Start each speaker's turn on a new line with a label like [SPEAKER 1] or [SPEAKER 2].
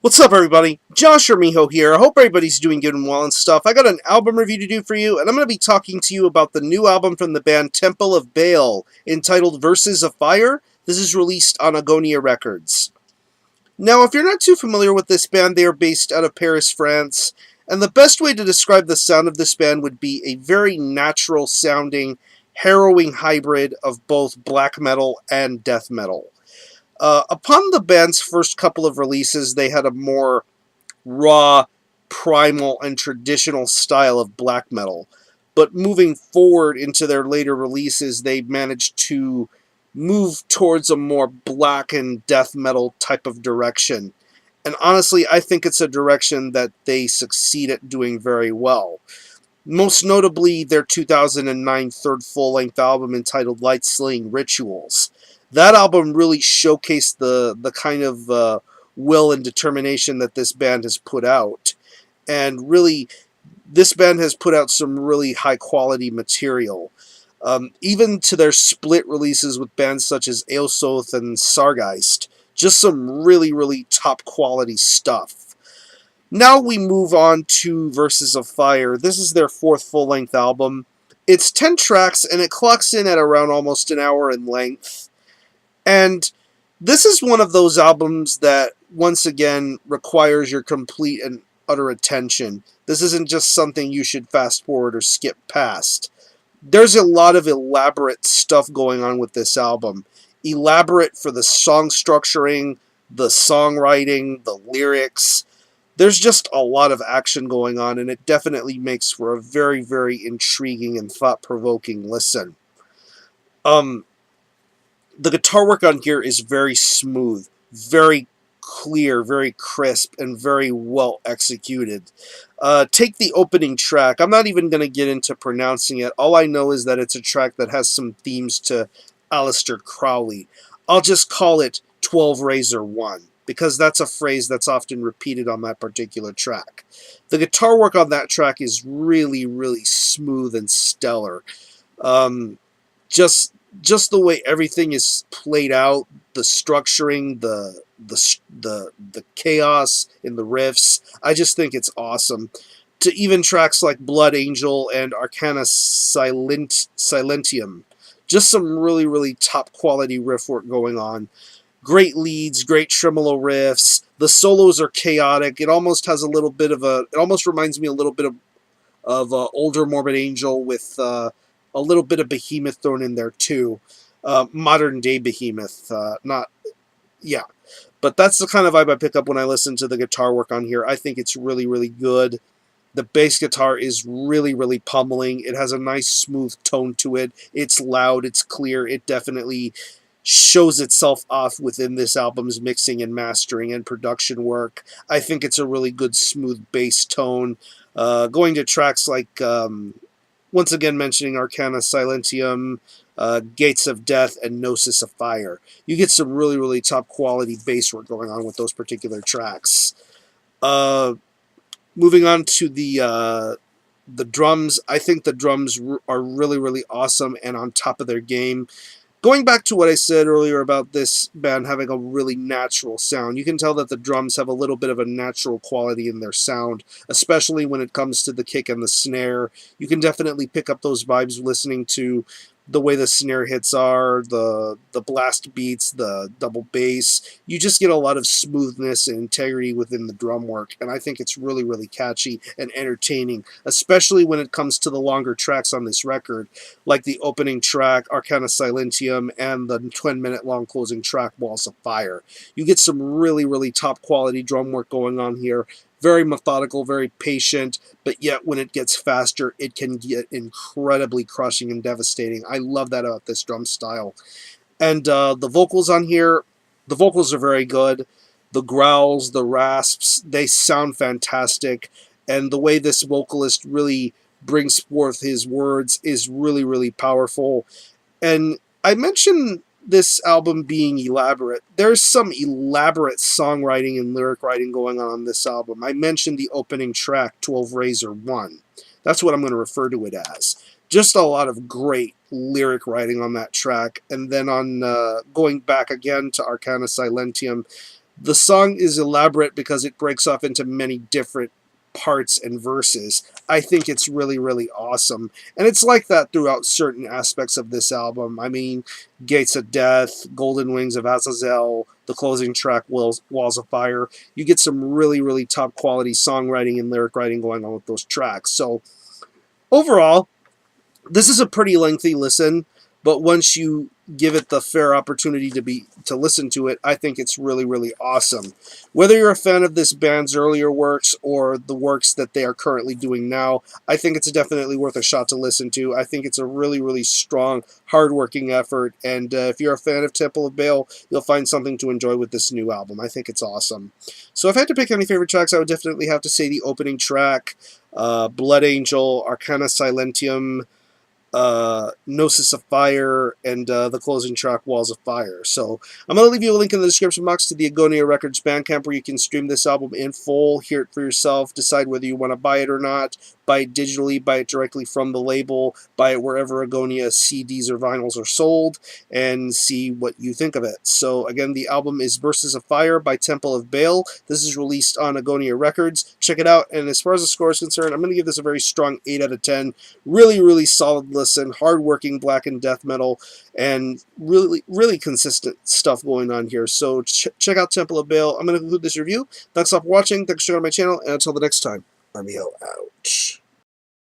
[SPEAKER 1] What's up, everybody? Josh or Miho here. I hope everybody's doing good and well and stuff. I got an album review to do for you, and I'm going to be talking to you about the new album from the band Temple of Baal, entitled Verses of Fire. This is released on Agonia Records. Now, if you're not too familiar with this band, they are based out of Paris, France, and the best way to describe the sound of this band would be a very natural-sounding, harrowing hybrid of both black metal and death metal. Upon the band's first couple of releases, they had a more raw, primal, and traditional style of black metal. But moving forward into their later releases, they managed to move towards a more black and death metal type of direction. And honestly, I think it's a direction that they succeed at doing very well. Most notably, their 2009 third full-length album entitled Light Slaying Rituals. That album really showcased the kind of will and determination that this band has put out. And really, this band has put out some really high-quality material. Even to their split releases with bands such as Aosoth and Sargeist. Just some really, really top-quality stuff. Now we move on to Verses of Fire. This is their fourth full-length album. It's 10 tracks, and it clocks in at around almost an hour in length. And this is one of those albums that, once again, requires your complete and utter attention. This isn't just something you should fast forward or skip past. There's a lot of elaborate stuff going on with this album. Elaborate for the song structuring, the songwriting, the lyrics. There's just a lot of action going on, and it definitely makes for a very, very intriguing and thought-provoking listen. The guitar work on here is very smooth, very clear, very crisp, and very well executed. Take the opening track. I'm not even going to get into pronouncing it. All I know is that it's a track that has some themes to Aleister Crowley. I'll just call it 12 Razor 1, because that's a phrase that's often repeated on that particular track. The guitar work on that track is really, really smooth and stellar. Just the way everything is played out, the structuring, the chaos in the riffs, I just think it's awesome. To even tracks like Blood Angel and Arcana Silentium. Just some really, really top quality riff work going on. Great leads, great tremolo riffs. The solos are chaotic. It almost has a little bit of a. It almost reminds me a little bit of older Morbid Angel with a little bit of Behemoth thrown in there too. Modern day Behemoth, yeah. But that's the kind of vibe I pick up when I listen to the guitar work on here. I think it's really, really good. The bass guitar is really, really pummeling. It has a nice smooth tone to it. It's loud. It's clear. It definitely shows itself off within this album's mixing and mastering and production work. I think it's a really good smooth bass tone. Going to tracks like, once again mentioning Arcana Silentium, Gates of Death, and Gnosis of Fire. You get some really, really top quality bass work going on with those particular tracks. Moving on to the drums, I think the drums are really, really awesome and on top of their game. Going back to what I said earlier about this band having a really natural sound, you can tell that the drums have a little bit of a natural quality in their sound, especially when it comes to the kick and the snare. You can definitely pick up those vibes listening to the way the snare hits are, the blast beats, the double bass. You just get a lot of smoothness and integrity within the drum work, and I think it's really, really catchy and entertaining, especially when it comes to the longer tracks on this record, like the opening track, Arcana Silentium, and the 10-minute long closing track, Walls of Fire. You get some really, really top-quality drum work going on here. Very methodical, very patient, but yet when it gets faster, it can get incredibly crushing and devastating. I love that about this drum style. And the vocals on here, the vocals are very good. The growls, the rasps, they sound fantastic. And the way this vocalist really brings forth his words is really, really powerful. And I mentioned this album being elaborate. There's some elaborate songwriting and lyric writing going on this album. I mentioned the opening track, 12 Razor 1. That's what I'm going to refer to it as. Just a lot of great lyric writing on that track. And then on going back again to Arcana Silentium, The song is elaborate because it breaks off into many different parts and verses. I think it's really, really awesome. And it's like that throughout certain aspects of this album. I mean, Gates of Death, Golden Wings of Azazel, the closing track, Walls of Fire. You get some really, really top quality songwriting and lyric writing going on with those tracks. So overall, this is a pretty lengthy listen, but once you give it the fair opportunity to listen to it, I think it's really, really awesome. Whether you're a fan of this band's earlier works or the works that they are currently doing now, I think it's definitely worth a shot to listen to. I think it's a really, really strong, hardworking effort, and if you're a fan of Temple of Baal, you'll find something to enjoy with this new album. I think it's awesome. So if I had to pick any favorite tracks, I would definitely have to say the opening track, Blood Angel, Arcana Silentium, Gnosis of Fire, and the closing track, Walls of Fire. So I'm going to leave you a link in the description box to the Agonia Records Bandcamp where you can stream this album in full, hear it for yourself, decide whether you want to buy it or not, buy it digitally, buy it directly from the label, buy it wherever Agonia CDs or vinyls are sold, and see what you think of it. So again, the album is Verses of Fire by Temple of Baal. This is released on Agonia Records. Check it out, and as far as the score is concerned, I'm going to give this a very strong 8 out of 10. Really, really solid listen, hard-working black and death metal, and really, really consistent stuff going on here. So check out Temple of Baal. I'm going to conclude this review. Thanks a lot for watching. Thanks for checking out my channel, and until the next time, I'm out.